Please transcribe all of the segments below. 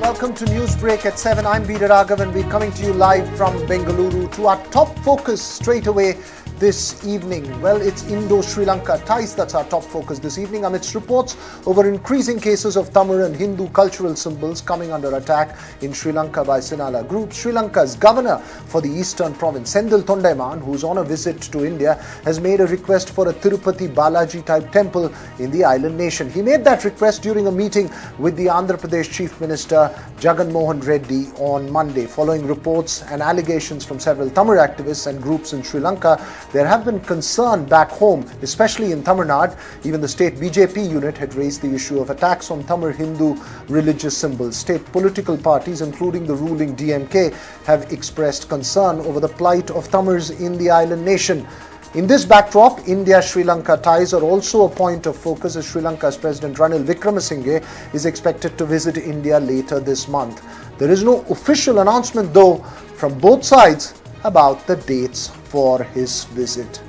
Welcome to Newsbreak at 7. I'm Bida Raghav and we're coming to you live from Bengaluru to our top focus straight away this evening. Well, it's Indo-Sri Lanka ties. That's our top focus this evening amidst reports over increasing cases of Tamil and Hindu cultural symbols coming under attack in Sri Lanka by Sihala groups. Sri Lanka's governor for the eastern province, Senthil Thondaman, who's on a visit to India, has made a request for a Tirupati Balaji type temple in the island nation. He made that request during a meeting with the Andhra Pradesh Chief Minister Jagan Mohan Reddy on Monday. Following reports and allegations from several Tamil activists and groups in Sri Lanka, there have been concern back home, especially in Tamil Nadu. Even the state BJP unit had raised the issue of attacks on Tamil Hindu religious symbols. State political parties, including the ruling DMK, have expressed concern over the plight of Tamils in the island nation. In this backdrop, India-Sri Lanka ties are also a point of focus as Sri Lanka's President Ranil Wickremesinghe is expected to visit India later this month. There is no official announcement, though, from both sides about the dates for his visit.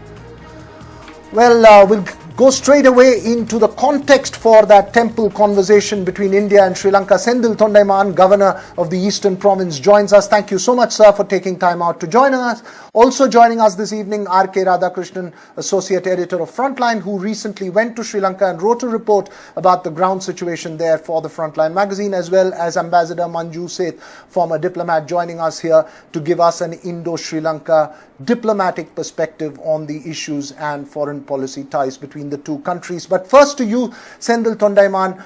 Well, we'll go straight away into the context for that temple conversation between India and Sri Lanka. Senthil Thondaman, governor of the eastern province, joins us. Thank you so much, sir, for taking time out to join us. Also joining us this evening, R.K. Radhakrishnan, associate editor of Frontline, who recently went to Sri Lanka and wrote a report about the ground situation there for the Frontline magazine, as well as Ambassador Manju Seth, former diplomat, joining us here to give us an Indo-Sri Lanka diplomatic perspective on the issues and foreign policy ties between the two countries. But first to you, Senthil Thondaman,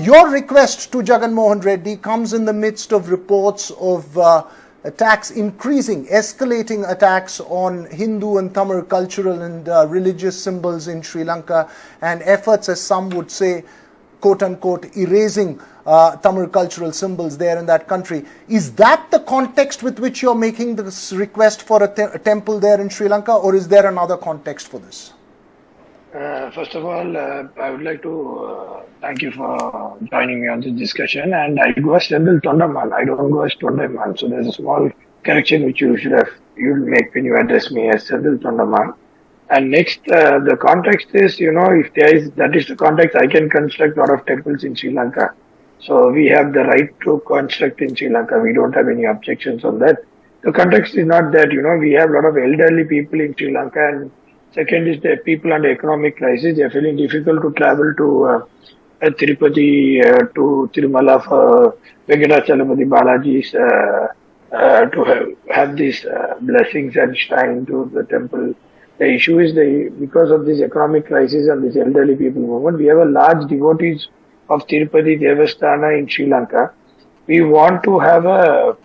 your request to Jagan Mohan Reddy comes in the midst of reports of attacks increasing, escalating attacks on Hindu and Tamil cultural and religious symbols in Sri Lanka, and efforts, as some would say, quote-unquote, erasing Tamil cultural symbols there in that country. Is that the context with which you're making this request for a temple there in Sri Lanka, or is there another context for this? First of all, I would like to thank you for joining me on this discussion. And I go as Senthil Thondaman. I don't go as Thondaman. So there's a small correction which you'll make when you address me as Senthil Thondaman. And next, the context is, if that is the context, I can construct a lot of temples in Sri Lanka. So we have the right to construct in Sri Lanka. We don't have any objections on that. The context is not that, we have a lot of elderly people in Sri Lanka, and second is that people under economic crisis, they are feeling difficult to travel to Tirupati, to Tirumala for Tirupati Balaji's, to have these blessings and shrine to the temple. The issue is because of this economic crisis and this elderly people movement, we have a large devotees of Tirupati Devasthana in Sri Lanka. We want to have a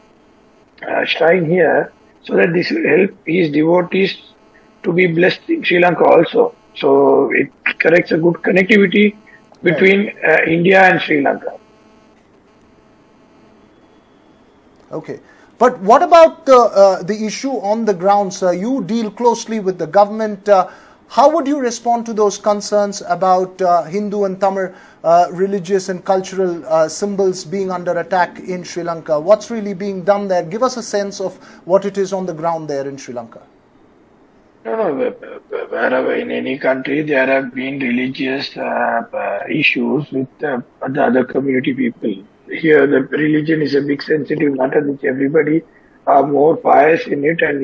shrine here so that this will help his devotees to be blessed in Sri Lanka also. So it corrects a good connectivity between India and Sri Lanka. Okay. But what about the issue on the ground, sir? You deal closely with the government. How would you respond to those concerns about Hindu and Tamil religious and cultural symbols being under attack in Sri Lanka? What's really being done there? Give us a sense of what it is on the ground there in Sri Lanka. No, wherever in any country there have been religious issues with the other community people. Here the religion is a big sensitive matter which everybody are more pious in it, and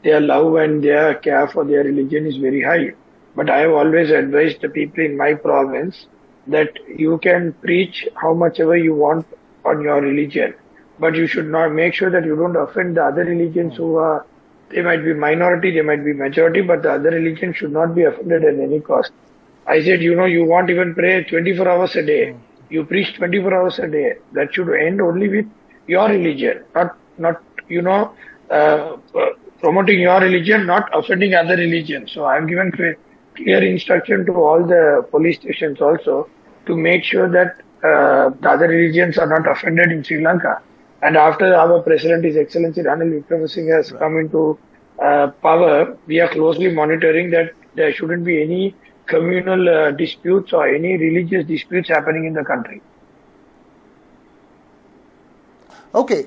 their love and their care for their religion is very high. But I have always advised the people in my province that you can preach how much ever you want on your religion, but you should not make sure that you don't offend the other religions who are, they might be minority, they might be majority, but the other religion should not be offended at any cost. I said, you won't even pray 24 hours a day. You preach 24 hours a day. That should end only with your religion, not promoting your religion, not offending other religions. So I have given clear instruction to all the police stations also to make sure that the other religions are not offended in Sri Lanka. And after our President, His Excellency Ranil Wickremesinghe has come into power, we are closely monitoring that there shouldn't be any communal disputes or any religious disputes happening in the country. Okay,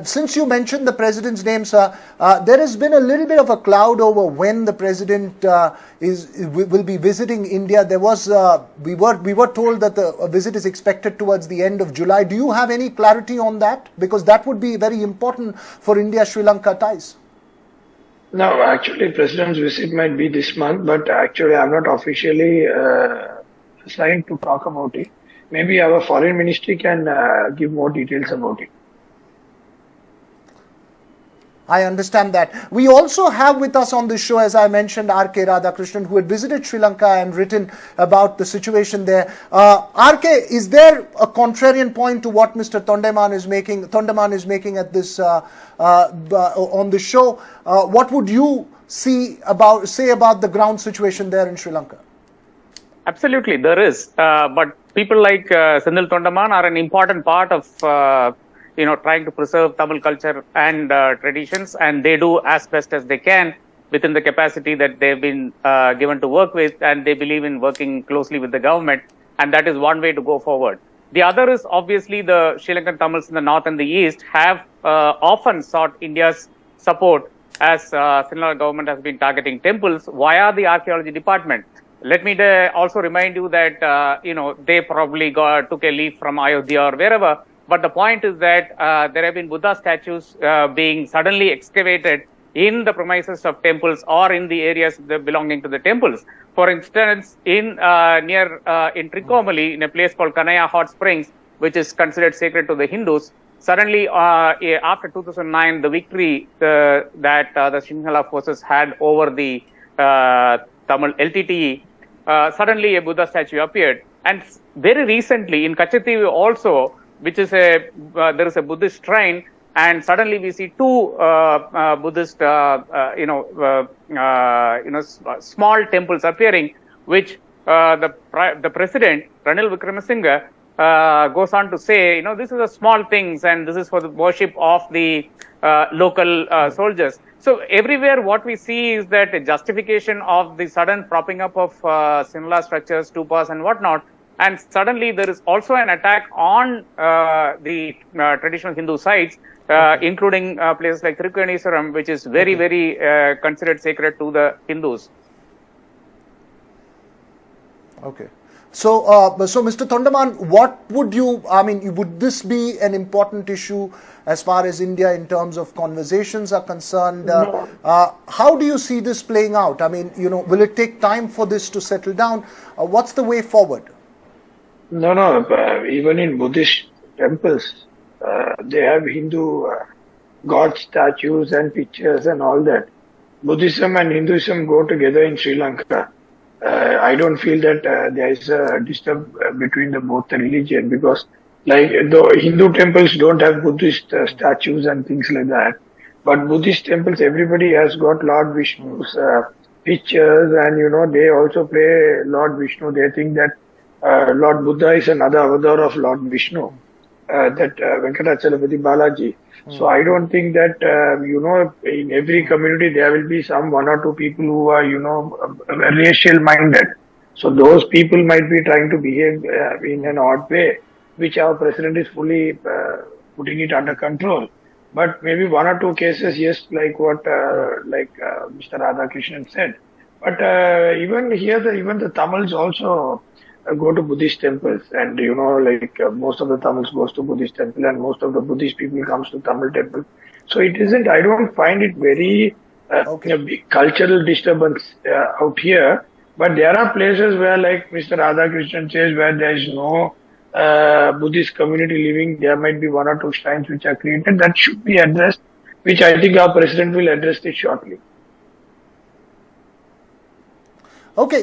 since you mentioned the president's name, sir, there has been a little bit of a cloud over when the president will be visiting India. There was we were told that the visit is expected towards the end of July. Do you have any clarity on that? Because that would be very important for India-Sri Lanka ties. No, actually, president's visit might be this month, but actually, I'm not officially assigned to talk about it. Maybe our foreign ministry can give more details about it. I understand that. We also have with us on this show, as I mentioned, R.K. Radhakrishnan, who had visited Sri Lanka and written about the situation there. R.K., is there a contrarian point to what Mr. Thondaman is making at this on the show? What would you say about the ground situation there in Sri Lanka? Absolutely, there is. But people like Senthil Thondaman are an important part of trying to preserve Tamil culture and traditions, and they do as best as they can within the capacity that they've been given to work with, and they believe in working closely with the government, and that is one way to go forward. The other is obviously the Sri Lankan Tamils in the north and the east have often sought India's support as Sri Lankan government has been targeting temples via the archaeology department. Let me also remind you that they probably took a leaf from Ayodhya or wherever. But the point is that there have been Buddha statues being suddenly excavated in the premises of temples or in the areas belonging to the temples. For instance, in Trincomalee, in a place called Kanaya Hot Springs, which is considered sacred to the Hindus, suddenly after 2009, the victory that the Sihala forces had over the Tamil LTTE, suddenly a Buddha statue appeared. And very recently in Kachativi also, which is there is a Buddhist shrine, and suddenly we see two Buddhist, small temples appearing, which the president Ranil Wickremesinghe goes on to say, this is a small things, and this is for the worship of the local soldiers. So everywhere, what we see is that a justification of the sudden propping up of similar structures, stupas, and whatnot. And suddenly there is also an attack on the traditional Hindu sites, including places like Tirupati, which is very, very considered sacred to the Hindus. Okay. So, Mr. Thondaman, what would would this be an important issue as far as India in terms of conversations are concerned? No. How do you see this playing out? Will it take time for this to settle down? What's the way forward? No. Even in Buddhist temples, they have Hindu god statues and pictures and all that. Buddhism and Hinduism go together in Sri Lanka. I don't feel that there is a disturb between both the religion, because like the Hindu temples don't have Buddhist statues and things like that. But Buddhist temples, everybody has got Lord Vishnu's pictures, and they also pray Lord Vishnu. They think that Lord Buddha is another avatar of Lord Vishnu, that Tirupati Balaji. So I don't think that, in every community there will be one or two people who are, racial minded. So those people might be trying to behave in an odd way, which our president is fully putting it under control. But maybe one or two cases, yes, like what Mr. Radhakrishnan said. But even here, even the Tamils also go to Buddhist temples, and most of the Tamils goes to Buddhist temple, and most of the Buddhist people comes to Tamil temple. So it isn't, I don't find it very a big cultural disturbance out here. But there are places where, like Mr. Radhakrishnan says, where there is no Buddhist community living, there might be one or two shrines which are created that should be addressed, which I think our president will address it shortly. Okay,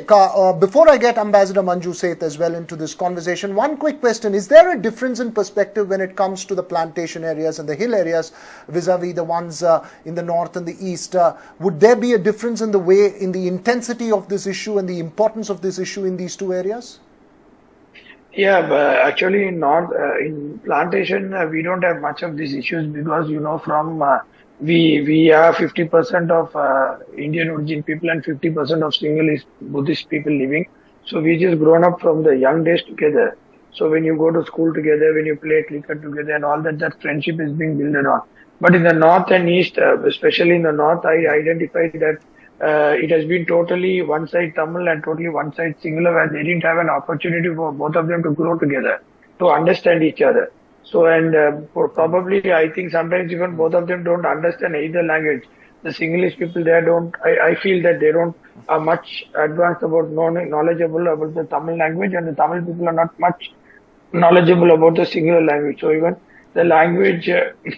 before I get Ambassador Manju Seth as well into this conversation, one quick question. Is there a difference in perspective when it comes to the plantation areas and the hill areas vis-a-vis the ones in the north and the east? Would there be a difference in the intensity of this issue and the importance of this issue in these two areas? Yeah, but actually in plantation, we don't have much of these issues because, we are 50% of Indian origin people and 50% of Sinhalese Buddhist people living. So we just grown up from the young days together. So when you go to school together, when you play cricket together and all that, that friendship is being built on. But in the north and east, especially in the north, I identified that it has been totally one side Tamil and totally one side Sinhala, where they didn't have an opportunity for both of them to grow together, to understand each other. So, and probably I think sometimes even both of them don't understand either language. The Sinhalese people there I feel that they don't are much advanced about knowledgeable about the Tamil language, and the Tamil people are not much knowledgeable about the Sinhala language. So even the language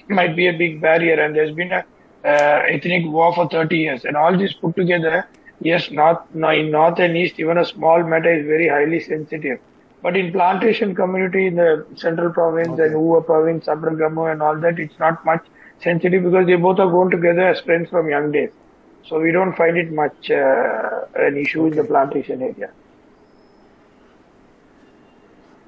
might be a big barrier, and there's been a ethnic war for 30 years, and all this put together, yes, in north and east, even a small matter is very highly sensitive. But in plantation community in the central province and Uva province, Sabragamu and all that, it's not much sensitive because they both are grown together as friends from young days. So we don't find it much an issue in the plantation area.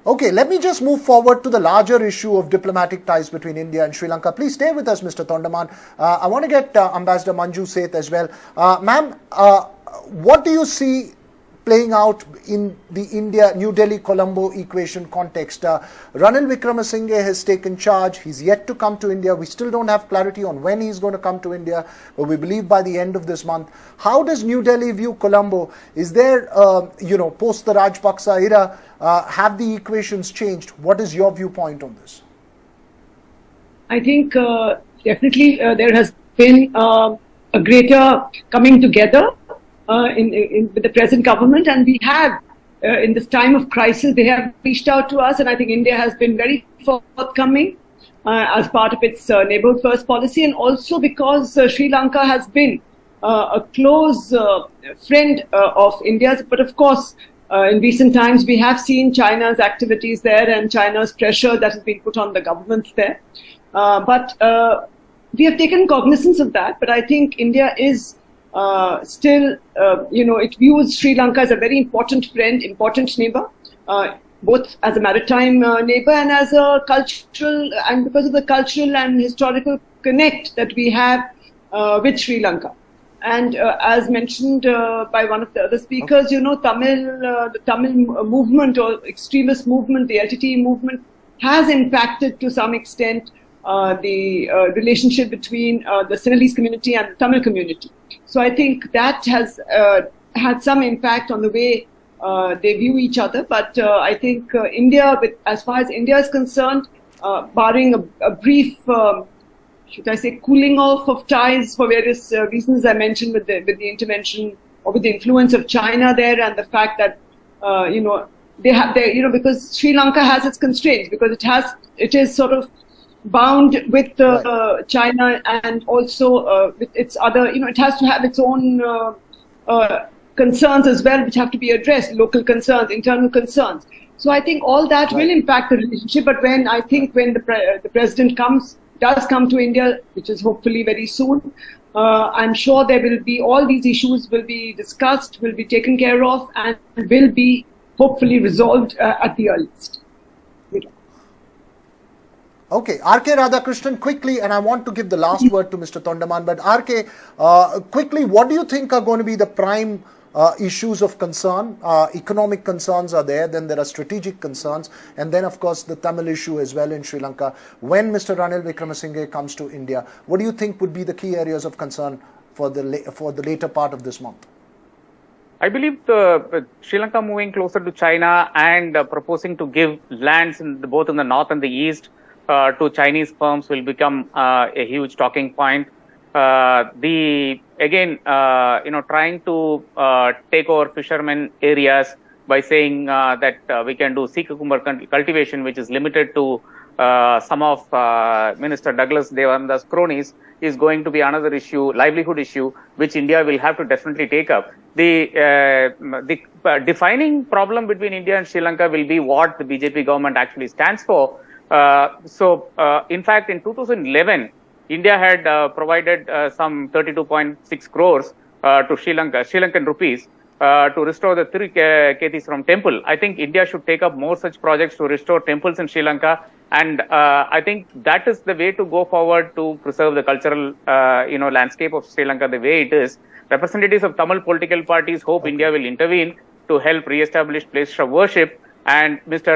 Okay, let me just move forward to the larger issue of diplomatic ties between India and Sri Lanka. Please stay with us, Mr. Thondaman. I want to get Ambassador Manju Seth as well. Ma'am, what do you see playing out in the India-New Delhi-Colombo equation context? Ranil Wickremesinghe has taken charge. He's yet to come to India. We still don't have clarity on when he's going to come to India, but we believe by the end of this month. How does New Delhi view Colombo? Is there, post the Rajpaksa era, have the equations changed? What is your viewpoint on this? I think definitely there has been a greater coming together with the present government, and we have in this time of crisis, they have reached out to us, and I think India has been very forthcoming as part of its neighborhood first policy, and also because Sri Lanka has been a close friend of India's. But of course, in recent times, we have seen China's activities there and China's pressure that has been put on the governments there. But we have taken cognizance of that. But I think India is still, it views Sri Lanka as a very important friend, important neighbor, both as a maritime neighbor and as a cultural, and because of the cultural and historical connect that we have with Sri Lanka. And as mentioned by one of the other speakers, the Tamil movement or extremist movement, the LTTE movement, has impacted to some extent the relationship between the Sinhalese community and the Tamil community. So I think that has had some impact on the way they view each other. But I think India, as far as India is concerned, barring a brief should I say, cooling off of ties for various reasons I mentioned with the intervention or with the influence of China there, and the fact that because Sri Lanka has its constraints, because it is sort of bound with China, and also with its other, it has to have its own concerns as well, which have to be addressed, local concerns, internal concerns. So I think all that will impact the relationship. But when the president does come to India, which is hopefully very soon, I'm sure there will be, all these issues will be discussed, will be taken care of, and will be hopefully resolved at the earliest. Okay, R.K. Radhakrishnan, quickly, and I want to give the last word to Mr. Thondaman, but R.K., quickly, what do you think are going to be the prime issues of concern? Economic concerns are there, then there are strategic concerns, and then of course the Tamil issue as well in Sri Lanka. When Mr. Ranil Wickremesinghe comes to India, what do you think would be the key areas of concern for the later part of this month? I believe Sri Lanka moving closer to China and proposing to give lands both in the north and the east to Chinese firms will become a huge talking point. Trying to take over fishermen areas by saying that we can do sea cucumber cultivation, which is limited to some of Minister Douglas Devananda's cronies, is going to be another issue, livelihood issue, which India will have to definitely take up. The defining problem between India and Sri Lanka will be what the BJP government actually stands for. In fact, in 2011, India had provided some 32.6 crores to Sri Lankan rupees, to restore the Tirupati temple. I think India should take up more such projects to restore temples in Sri Lanka, and I think that is the way to go forward to preserve the cultural, landscape of Sri Lanka the way it is. Representatives of Tamil political parties hope India will intervene to help re-establish places of worship And Mr.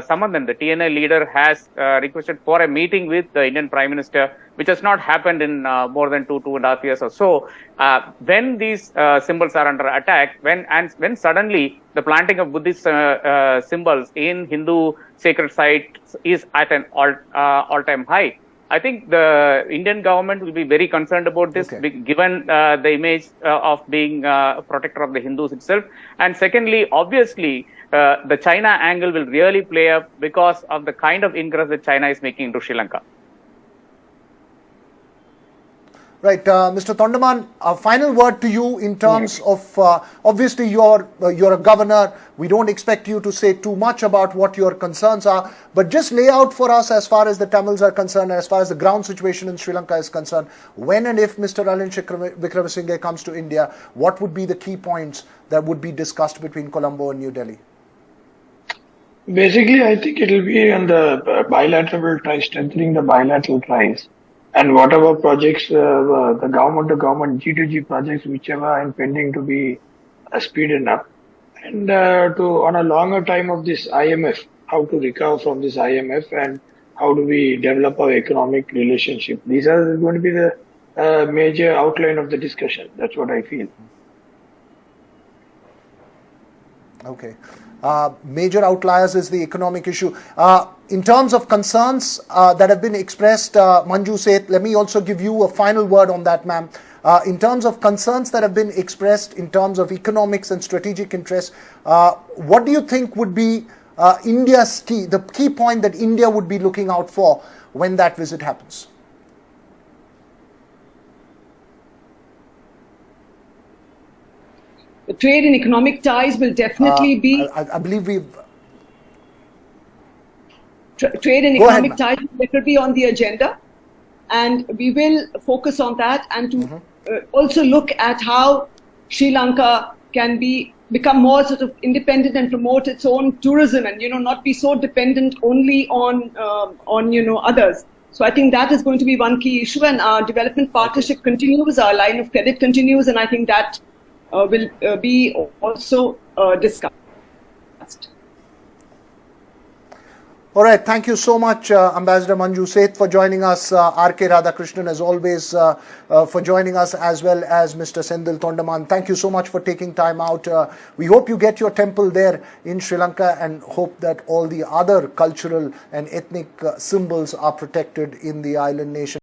Samandan, the TNA leader, has requested for a meeting with the Indian Prime Minister, which has not happened in more than 2.5 years or so. When these symbols are under attack, when suddenly the planting of Buddhist symbols in Hindu sacred sites is at an all-time high, I think the Indian government will be very concerned about this, given the image of being a protector of the Hindus itself. And secondly, obviously, the China angle will really play up because of the kind of ingress that China is making into Sri Lanka. Right, Mr. Thondaman, a final word to you in terms of, obviously you're a governor, we don't expect you to say too much about what your concerns are, but just lay out for us as far as the Tamils are concerned, as far as the ground situation in Sri Lanka is concerned, when and if Mr. Ralin Wickremesinghe comes to India, what would be the key points that would be discussed between Colombo and New Delhi? Basically, I think it will be on the bilateral ties, strengthening the bilateral ties. And whatever projects, the government-to-government G2G projects, whichever are pending to be speeded up, and on a longer time of this IMF, how to recover from this IMF and how do we develop our economic relationship. These are going to be the major outline of the discussion. That's what I feel. Okay. Major outliers is the economic issue. In terms of concerns that have been expressed, Manju Seth, let me also give you a final word on that, ma'am. In terms of concerns that have been expressed in terms of economics and strategic interests, what do you think would be the key point that India would be looking out for when that visit happens? The trade and economic ties will definitely be... I believe we've... Trade and economic ties will definitely be on the agenda. And we will focus on that and to also look at how Sri Lanka can become more sort of independent and promote its own tourism and, not be so dependent only on others. So I think that is going to be one key issue, and our development partnership continues, our line of credit continues, and I think that will be also discussed. All right, thank you so much, Ambassador Manju Seth, for joining us, R.K. Radhakrishnan, as always, for joining us, as well as Mr. Senthil Thondaman. Thank you so much for taking time out. We hope you get your temple there in Sri Lanka and hope that all the other cultural and ethnic symbols are protected in the island nation.